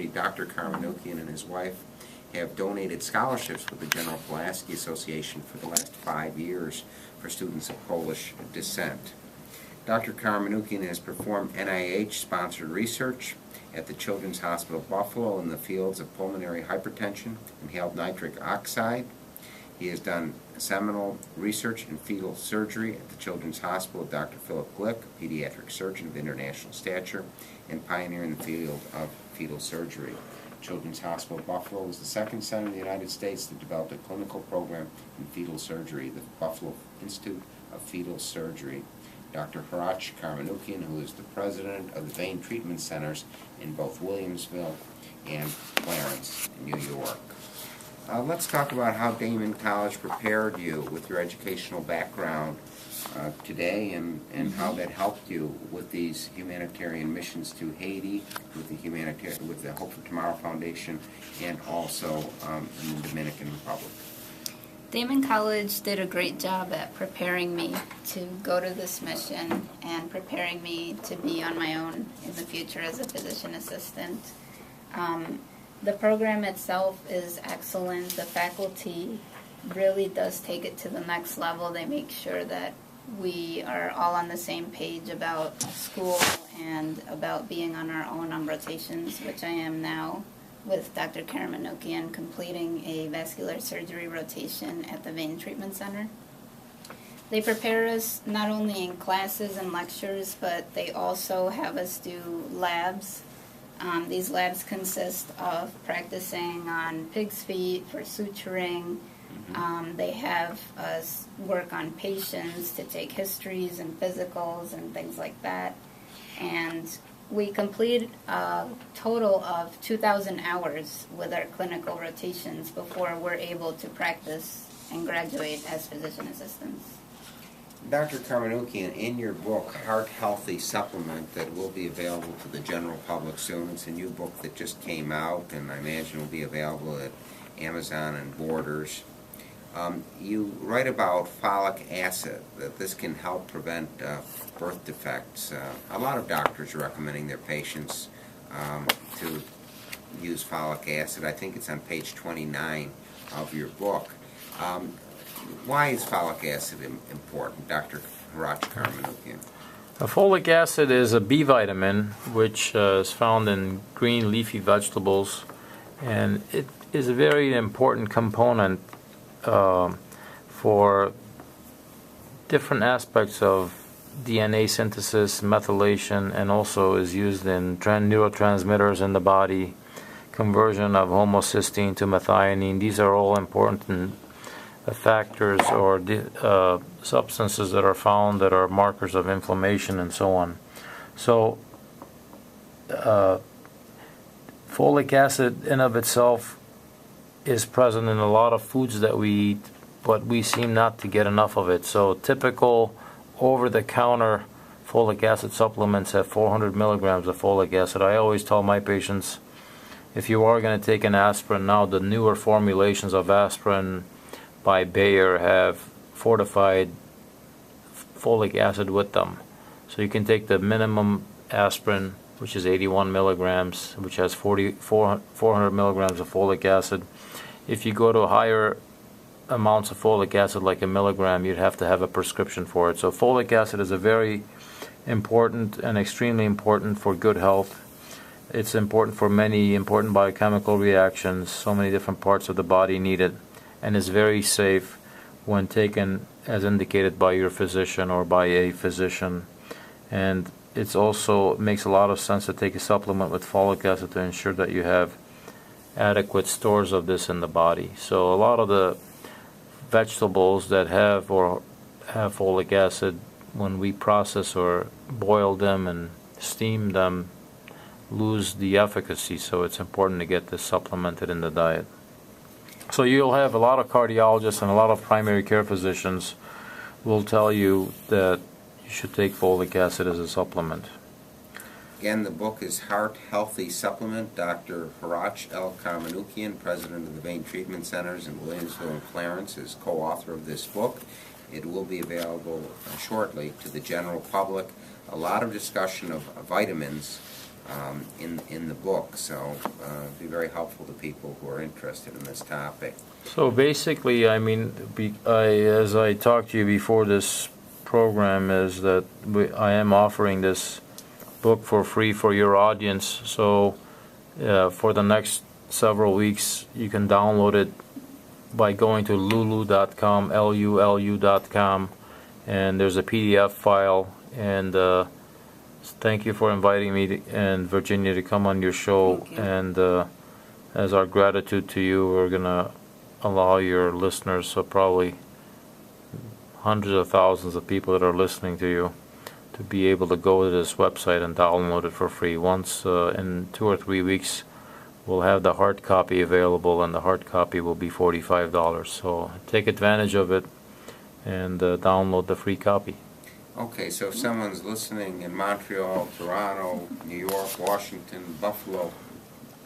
opportunity, Dr. Karmanukian and his wife have donated scholarships with the General Pulaski Association for the last 5 years for students of Polish descent. Dr. Karmanukian has performed NIH-sponsored research at the Children's Hospital Buffalo in the fields of pulmonary hypertension, inhaled nitric oxide. He has done seminal research in fetal surgery at the Children's Hospital with Dr. Philip Glick, a pediatric surgeon of international stature and pioneer in the field of fetal surgery. Children's Hospital Buffalo is the second center in the United States that developed a clinical program in fetal surgery, the Buffalo Institute of Fetal Surgery. Dr. Rusk, who is the president of the Vein Treatment Centers in both Williamsville and Clarence, New York. Let's talk about how Damon College prepared you with your educational background today and how that helped you with these humanitarian missions to Haiti, with the Hope for Tomorrow Foundation, and also in the Dominican Republic. Damon College did a great job at preparing me to go to this mission and preparing me to be on my own in the future as a physician assistant. The program itself is excellent. The faculty really does take it to the next level. They make sure that we are all on the same page about school and about being on our own on rotations, which I am now with Dr. Karmanukian completing a vascular surgery rotation at the Vein Treatment Center. They prepare us not only in classes and lectures, but they also have us do labs. These labs consist of practicing on pig's feet for suturing. They have us work on patients to take histories and physicals and things like that. And we complete a total of 2,000 hours with our clinical rotations before we're able to practice and graduate as physician assistants. Dr. Karmanukian, in your book, Heart Healthy Supplement, that will be available to the general public soon, it's a new book that just came out, and I imagine will be available at Amazon and Borders. You write about folic acid, that this can help prevent birth defects. A lot of doctors are recommending their patients to use folic acid. I think it's on page 29 of your book. Why is folic acid important, Dr. Rusk? Folic acid is a B vitamin which is found in green leafy vegetables, and it is a very important component for different aspects of DNA synthesis, methylation, and also is used in neurotransmitters in the body, conversion of homocysteine to methionine. These are all important factors or substances that are found that are markers of inflammation and so on. So folic acid in of itself is present in a lot of foods that we eat, but we seem not to get enough of it. So typical over-the-counter folic acid supplements have 400 milligrams of folic acid. I always tell my patients, if you are going to take an aspirin now, the newer formulations of aspirin by Bayer have fortified folic acid with them. So you can take the minimum aspirin, which is 81 milligrams, which has 400 milligrams of folic acid. If you go to higher amounts of folic acid, like a milligram, you'd have to have a prescription for it. So folic acid is a very important and extremely important for good health. It's important for many important biochemical reactions. So many different parts of the body need it, and is very safe when taken as indicated by your physician or by a physician. And it also makes a lot of sense to take a supplement with folic acid to ensure that you have adequate stores of this in the body. So a lot of the vegetables that have folic acid, when we process or boil them and steam them, lose the efficacy. So it's important to get this supplemented in the diet. So you'll have a lot of cardiologists and a lot of primary care physicians will tell you that you should take folic acid as a supplement. Again, the book is Heart Healthy Supplement. Dr. Rusk L. Karmanukian, president of the Vein Treatment Centers in Williamsville and Clarence, is co-author of this book. It will be available shortly to the general public. A lot of discussion of vitamins in the book. So it'd be very helpful to people who are interested in this topic. So basically, I mean, as I talked to you before this program, is that I am offering this book for free for your audience. So for the next several weeks, you can download it by going to lulu.com, lulu.com, and there's a PDF file. And thank you for inviting me and Virginia to come on your show. Thank you. And as our gratitude to you, we're gonna allow your listeners, so probably hundreds of thousands of people that are listening to you, to be able to go to this website and download it for free. Once in 2 or 3 weeks, we'll have the hard copy available, and the hard copy will be $45. So take advantage of it and download the free copy. Okay, so if someone's listening in Montreal, Toronto, New York, Washington, Buffalo,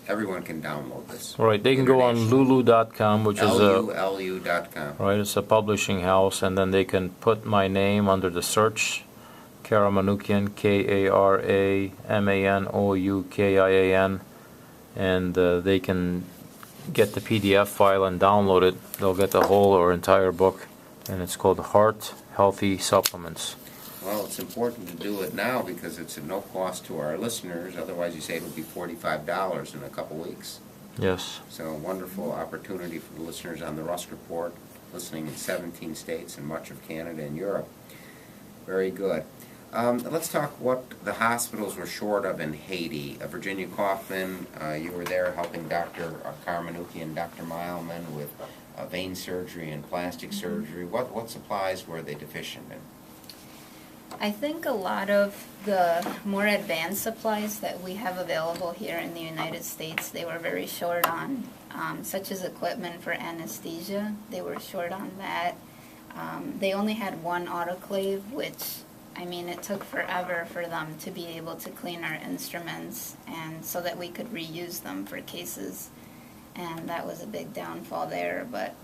everyone can download this. All right, they can go on lulu.com, which is LULU.com. right, it's a publishing house, and then they can put my name under the search, Kara Manoukian, Karamanoukian, and they can get the PDF file and download it. They'll get the whole or entire book, and it's called Heart Healthy Supplements. Well, it's important to do it now because it's at no cost to our listeners. Otherwise, you say it'll be $45 in a couple weeks. Yes. So a wonderful opportunity for the listeners on the Rusk Report, listening in 17 states and much of Canada and Europe. Very good. Let's talk what the hospitals were short of in Haiti. Virginia Kaufman, you were there helping Dr. Karmanouki and Dr. Mileman with vein surgery and plastic surgery. What supplies were they deficient in? I think a lot of the more advanced supplies that we have available here in the United States, they were very short on, such as equipment for anesthesia. They were short on that. They only had one autoclave, which, I mean, it took forever for them to be able to clean our instruments and so that we could reuse them for cases. And that was a big downfall there, but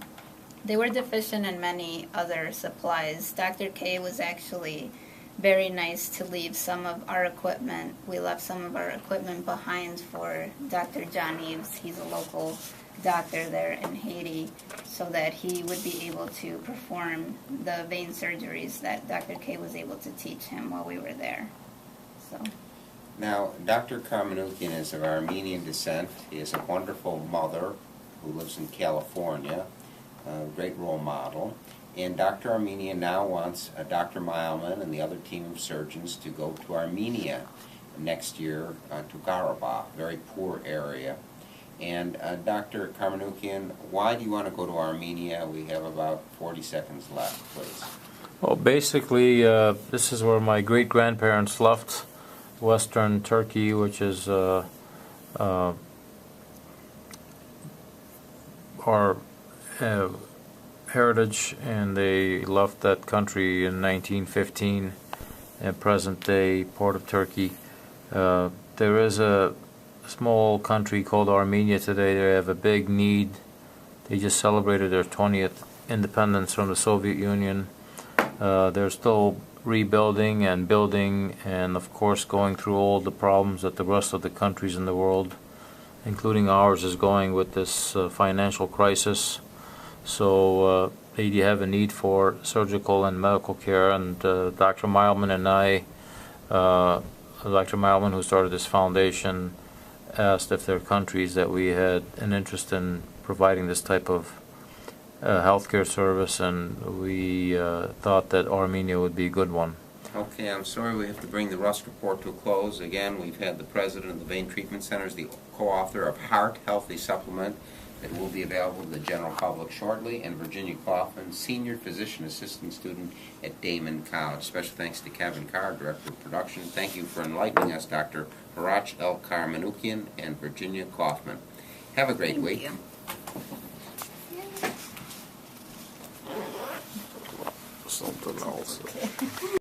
they were deficient in many other supplies. Dr. K was actually very nice to leave some of our equipment. We left some of our equipment behind for Dr. John Eves. He's a local doctor there in Haiti, so that he would be able to perform the vein surgeries that Dr. K was able to teach him while we were there. So. Now, Dr. Karmanoukian is of Armenian descent. He is a wonderful mother who lives in California, a great role model. And Dr. Armenian now wants Dr. Mileman and the other team of surgeons to go to Armenia next year to Karabakh, very poor area. And Dr. Karmanoukian, why do you want to go to Armenia? We have about 40 seconds left, please. Well, basically, this is where my great-grandparents left, Western Turkey, which is our heritage, and they left that country in 1915, at present-day port of Turkey. There is a small country called Armenia today. They have a big need. They just celebrated their 20th independence from the Soviet Union. They're still rebuilding and building, and of course going through all the problems that the rest of the countries in the world, including ours, is going with this financial crisis. So they have a need for surgical and medical care, and Dr. Mileman and I, Dr. Mileman, who started this foundation, asked if there are countries that we had an interest in providing this type of healthcare service, and we thought that Armenia would be a good one. Okay, I'm sorry we have to bring the Rusk Report to a close. Again, we've had the president of the Vein Treatment Centers, the co-author of Heart Healthy Supplement, that will be available to the general public shortly, and Virginia Kaufman, senior physician assistant student at Damon College. Special thanks to Kevin Carr, director of production. Thank you for enlightening us, Dr. Harach L. Karmanoukian and Virginia Kaufman. Have a great week. Thank you. Something else.